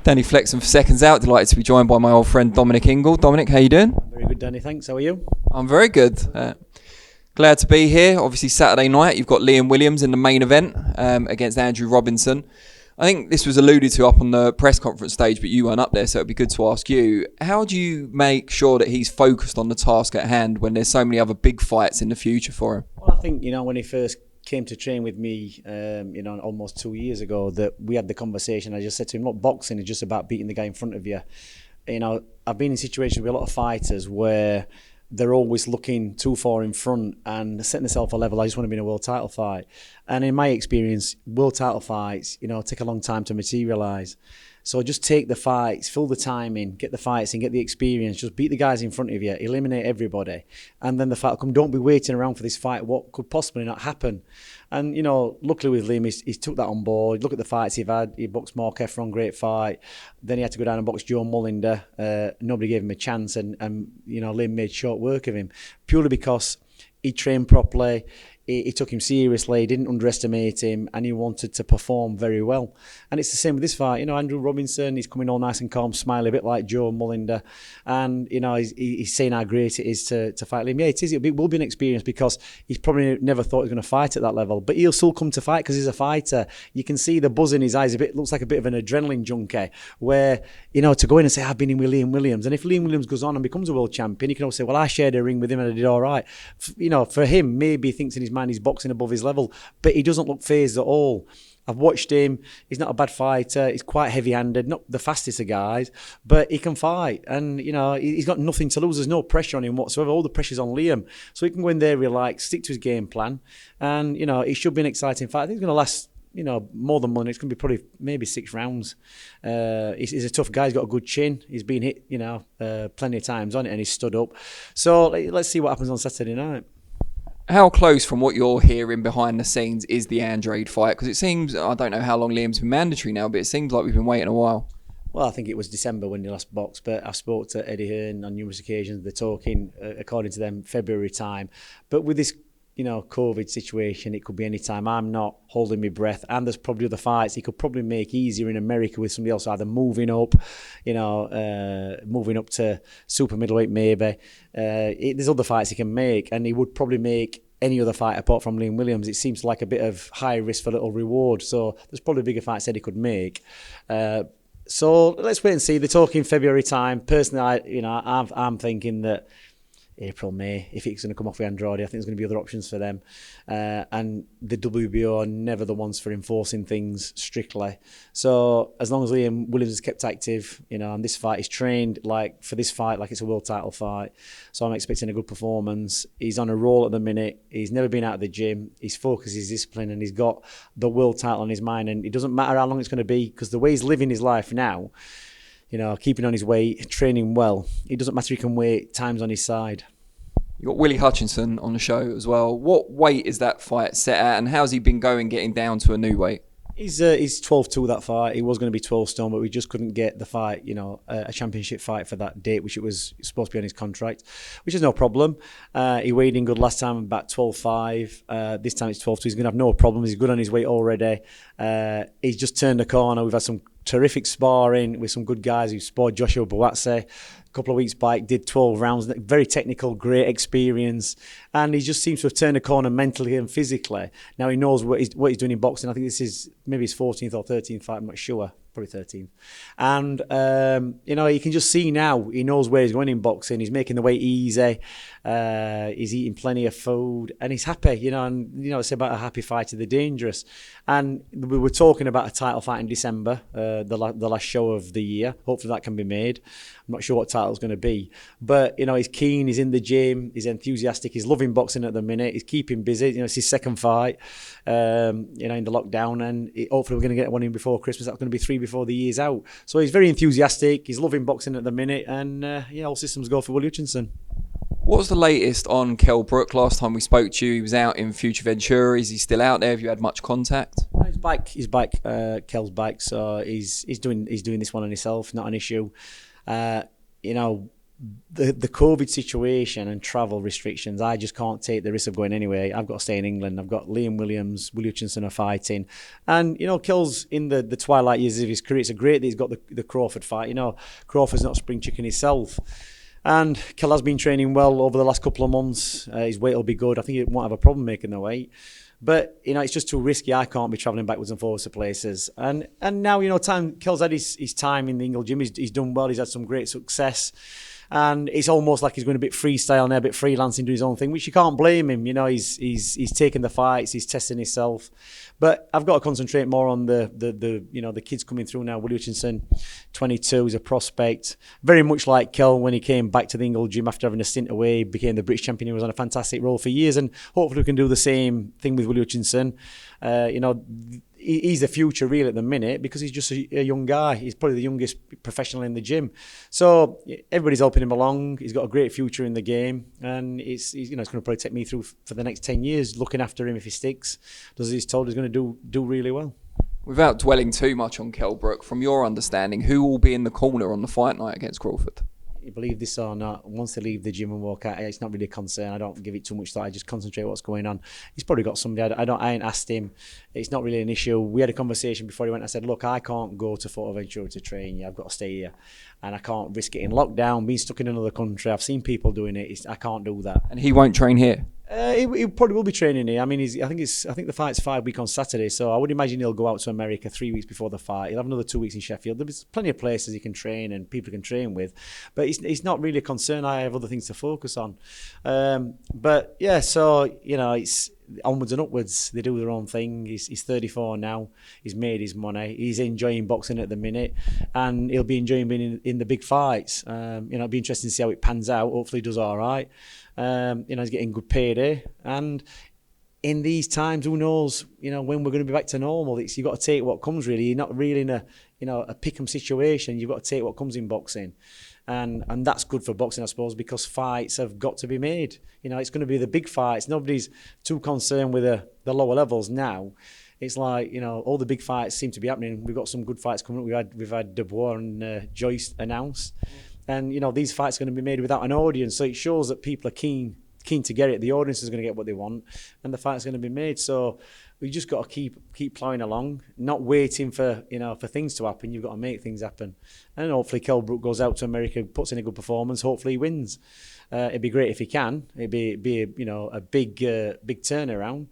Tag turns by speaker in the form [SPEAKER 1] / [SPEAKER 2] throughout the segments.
[SPEAKER 1] Danny Flexen for Seconds Out. Delighted to be joined by my old friend Dominic Ingle. Dominic, how you doing?
[SPEAKER 2] Very good, Danny. Thanks. How are you?
[SPEAKER 1] I'm very good. Glad to be here. Obviously, Saturday night, you've got Liam Williams in the main event against Andrew Robinson. I think this was alluded to up on the press conference stage, but you weren't up there, so it'd be good to ask you. How do you make sure that he's focused on the task at hand when there's so many other big fights in the future for him?
[SPEAKER 2] Well, I think, when he first came to train with me, almost 2 years ago, that we had the conversation. I just said to him, look, boxing is just about beating the guy in front of you. I've been in situations with a lot of fighters where they're always looking too far in front and setting themselves a level. I just want to be in a world title fight. And in my experience, world title fights, take a long time to materialise. So just take the fights, fill the time in, get the fights in, get the experience, just beat the guys in front of you, eliminate everybody. And then the fight will come. Don't be waiting around for this fight, what could possibly not happen. And, luckily with Liam, he's took that on board. Look at the fights he've had. He boxed Mark Efron, great fight. Then he had to go down and box Joe Mullinder. Nobody gave him a chance. And Liam made short work of him, purely because he trained properly. He took him seriously, didn't underestimate him, and he wanted to perform very well. And it's the same with this fight. Andrew Robinson, he's coming all nice and calm, smiling a bit like Joe Mullinder. And, he's saying how great it is to fight Liam. Yeah, it is. It will be an experience because he's probably never thought he was going to fight at that level. But he'll still come to fight because he's a fighter. You can see the buzz in his eyes. Looks like a bit of an adrenaline junkie where, to go in and say, I've been in with Liam Williams. And if Liam Williams goes on and becomes a world champion, you can always say, well, I shared a ring with him and I did all right. For him, maybe he thinks in his mind he's boxing above his level, but he doesn't look phased at all. I've watched him. He's not a bad fighter. He's quite heavy-handed, not the fastest of guys, but he can fight. And, he's got nothing to lose. There's no pressure on him whatsoever. All the pressure's on Liam. So he can go in there, relax, stick to his game plan. And, it should be an exciting fight. I think it's going to last, more than one. It's going to be probably maybe 6 rounds. He's a tough guy. He's got a good chin. He's been hit, plenty of times on it, and he's stood up. So let's see what happens on Saturday night.
[SPEAKER 1] How close, from what you're hearing behind the scenes, is the Andrade fight? Because it seems, I don't know how long Liam's been mandatory now, but it seems like we've been waiting a while.
[SPEAKER 2] Well, I think it was December when he last boxed, but I've spoke to Eddie Hearn on numerous occasions. They're talking, according to them, February time. But with this, COVID situation, it could be any time. I'm not holding my breath. And there's probably other fights he could probably make easier in America with somebody else, either moving up, moving up to super middleweight maybe. There's other fights he can make, and he would probably make any other fight apart from Liam Williams. It seems like a bit of high risk for little reward. So there's probably bigger fights that he could make. So let's wait and see. They're talking February time. Personally, I'm thinking that April, May, if it's going to come off with Andrade, I think there's going to be other options for them. And the WBO are never the ones for enforcing things strictly. So as long as Liam Williams is kept active, and this fight is trained for this fight like it's a world title fight. So I'm expecting a good performance. He's on a roll at the minute. He's never been out of the gym. He's focused, he's disciplined, and he's got the world title on his mind. And it doesn't matter how long it's going to be, because the way he's living his life now, keeping on his weight, training well, it doesn't matter, he can wait, time's on his side.
[SPEAKER 1] You've got Willy Hutchinson on the show as well. What weight is that fight set at, and how's he been going getting down to a new weight?
[SPEAKER 2] He's 12-2 that fight. He was going to be 12 stone, but we just couldn't get the fight, a championship fight for that date, which it was supposed to be on his contract, which is no problem. He weighed in good last time, about 12-5. This time it's 12-2. He's going to have no problems. He's good on his weight already. He's just turned the corner. We've had some terrific sparring with some good guys. We've sparred Joshua Buatsi a couple of weeks back, did 12 rounds, very technical, great experience, and he just seems to have turned a corner mentally and physically. Now he knows what he's doing in boxing. I think this is maybe his 14th or 13th fight, I'm not sure, probably 13th. And, you can just see now, he knows where he's going in boxing. He's making the weight easy. He's eating plenty of food, and he's happy, it's about a happy fighter, they're dangerous. And we were talking about a title fight in December, the last show of the year. Hopefully that can be made. I'm not sure what title's going to be, but he's keen, he's in the gym, he's enthusiastic, he's loving boxing at the minute, he's keeping busy. It's his second fight, in the lockdown, and hopefully we're going to get one in before Christmas. That's going to be 3 before the year's out. So he's very enthusiastic, he's loving boxing at the minute, and all systems go for Willy Hutchinson.
[SPEAKER 1] What's the latest on Kell Brook? Last time we spoke to you, he was out in Future Ventura. Is he still out there? Have you had much contact?
[SPEAKER 2] He's back. Kell's back, so he's doing this one on himself. Not an issue. the COVID situation and travel restrictions, I just can't take the risk of going anywhere. I've got to stay in England. I've got Liam Williams, Willy Hutchinson are fighting. And, Kell's in the twilight years of his career. It's great that he's got the Crawford fight. Crawford's not a spring chicken himself. And Kell has been training well over the last couple of months. His weight will be good. I think he won't have a problem making the weight. But, it's just too risky. I can't be travelling backwards and forwards to places. And now, Kell's had his time in the Ingle gym. He's done well. He's had some great success. And it's almost like he's going a bit freestyle now, a bit freelancing, doing his own thing, which you can't blame him. He's taking the fights, he's testing himself. But I've got to concentrate more on the kids coming through now. Willy Hutchinson, 22, is a prospect. Very much like Kell when he came back to the Ingle gym after having a stint away, became the British champion. He was on a fantastic role for years, and hopefully we can do the same thing with Willy Hutchinson. He's the future really at the minute because he's just a young guy. He's probably the youngest professional in the gym. So everybody's helping him along. He's got a great future in the game, and it's going to probably take me through for the next 10 years looking after him if he sticks. Does as he's told, he's going to do really well.
[SPEAKER 1] Without dwelling too much on Kell Brook, from your understanding, who will be in the corner on the fight night against Crawford?
[SPEAKER 2] You believe this or not, once they leave the gym and walk out, it's not really a concern. I don't give it too much thought. I just concentrate on what's going on. He's probably got somebody. I ain't asked him. It's not really an issue. We had a conversation before he went. I said, look, I can't go to Fuerteventura to train. Yeah, I've got to stay here. And I can't risk getting locked down, being stuck in another country. I've seen people doing it. I can't do that.
[SPEAKER 1] And he won't train here?
[SPEAKER 2] He probably will be training here. I mean, I think the fight's 5 weeks on Saturday, so I would imagine he'll go out to America 3 weeks before the fight. He'll have another 2 weeks in Sheffield. There's plenty of places he can train and people he can train with, but it's not really a concern. I have other things to focus on. But yeah, so it's onwards and upwards. They do their own thing. He's 34 now. He's made his money. He's enjoying boxing at the minute, and he'll be enjoying being in the big fights. It'll be interesting to see how it pans out. Hopefully, he does all right. He's getting good payday, and in these times, who knows? When we're going to be back to normal. You've got to take what comes. Really, you're not really in a pick'em situation. You've got to take what comes in boxing. And that's good for boxing, I suppose, because fights have got to be made. It's going to be the big fights. Nobody's too concerned with the lower levels now. It's like, all the big fights seem to be happening. We've got some good fights coming up. We've had Dubois and Joyce announced. And, these fights are going to be made without an audience. So it shows that people are keen to get it. The audience is going to get what they want, and the fight's going to be made. So we just got to keep ploughing along, not waiting for things to happen. You've got to make things happen. And hopefully Kell Brook goes out to America, puts in a good performance. Hopefully he wins. It'd be great if he can. It'd be a big turnaround.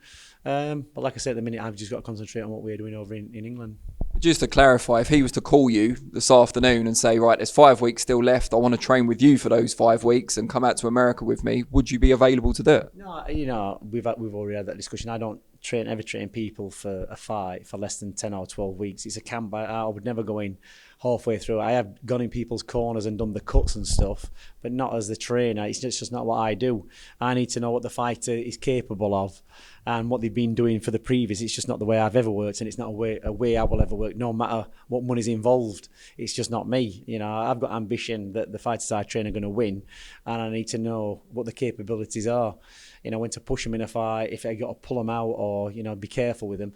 [SPEAKER 2] But like I said, at the minute, I've just got to concentrate on what we're doing over in England.
[SPEAKER 1] Just to clarify, if he was to call you this afternoon and say, right, there's 5 weeks still left, I want to train with you for those 5 weeks and come out to America with me, would you be available to do it?
[SPEAKER 2] No, we've already had that discussion. I don't ever train people for a fight for less than 10 or 12 weeks. It's a camp. I would never go in halfway through. I have gone in people's corners and done the cuts and stuff, but not as the trainer. It's just not what I do. I need to know what the fighter is capable of and what they've been doing for the previous. It's just not the way I've ever worked, and it's not a way I will ever work, no matter what money's involved. It's just not me. I've got ambition that the fighters I train are going to win, and I need to know what the capabilities are. When to push them in a fight, if I got to pull them out, or be careful with them.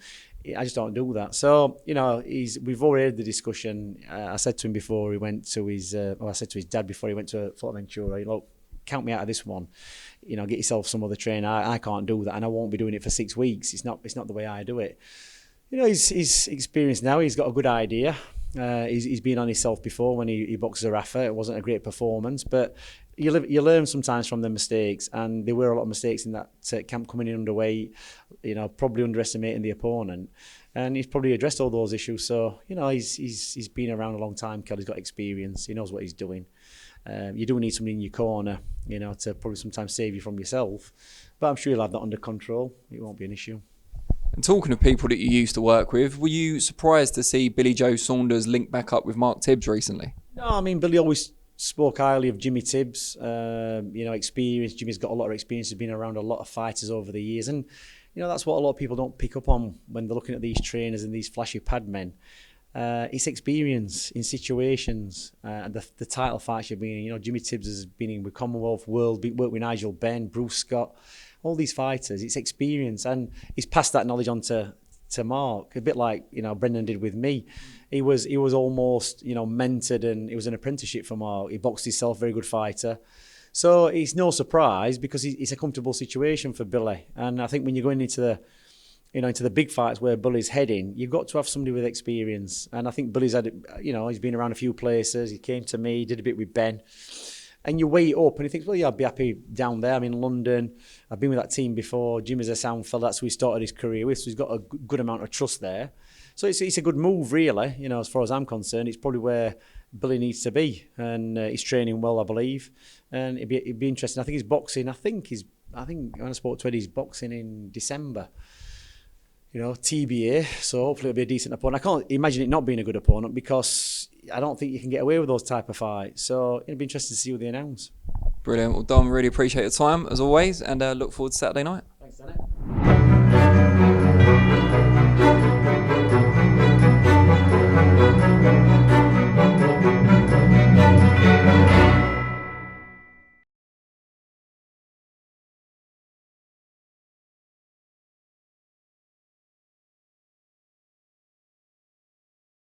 [SPEAKER 2] I just don't do that. So we've already had the discussion. I said to him before he went to I said to his dad before he went to Fuerteventura, look, count me out of this one. Get yourself some other trainer. I can't do that, and I won't be doing it for 6 weeks. It's not the way I do it. He's experienced now. He's got a good idea. He's been on himself before when he boxed a Rafa. It wasn't a great performance, but you learn sometimes from the mistakes, and there were a lot of mistakes in that camp coming in underweight, probably underestimating the opponent, and he's probably addressed all those issues. So he's been around a long time. Kelly's got experience. He knows what he's doing. You do need somebody in your corner, to probably sometimes save you from yourself, but I'm sure he'll have that under control. It won't be an issue.
[SPEAKER 1] And talking of people that you used to work with, were you surprised to see Billy Joe Saunders link back up with Mark Tibbs recently?
[SPEAKER 2] No, I mean, Billy always spoke highly of Jimmy Tibbs. Experience. Jimmy's got a lot of experience. He's been around a lot of fighters over the years. And, that's what a lot of people don't pick up on when they're looking at these trainers and these flashy pad men. It's experience in situations. The title fights you've been in. Jimmy Tibbs has been in with Commonwealth, World, worked with Nigel Benn, Bruce Scott. All these fighters, it's experience, and he's passed that knowledge on to to Mark, a bit like Brendan did with me. He was almost mentored, and it was an apprenticeship for Mark. He boxed himself, very good fighter. So it's no surprise because it's a comfortable situation for Billy. And I think when you're going into the big fights where Billy's heading, you've got to have somebody with experience. And I think Billy's had, he's been around a few places. He came to me, did a bit with Ben. And you weigh it up and you think, well, yeah, I'd be happy down there. I'm in London. I've been with that team before. Jim is a sound fella. That's who he started his career with. So he's got a good amount of trust there. So it's a good move, really, as far as I'm concerned. It's probably where Billy needs to be. And he's training well, I believe. And it'd be interesting. I think he's boxing. I think when I spoke to Eddie, he's boxing in December. TBA. So hopefully it'll be a decent opponent. I can't imagine it not being a good opponent because I don't think you can get away with those type of fights. So it'll be interesting to see what they announce.
[SPEAKER 1] Brilliant. Well, Dom, really appreciate your time as always, and look forward to Saturday night.
[SPEAKER 2] Thanks, Danny.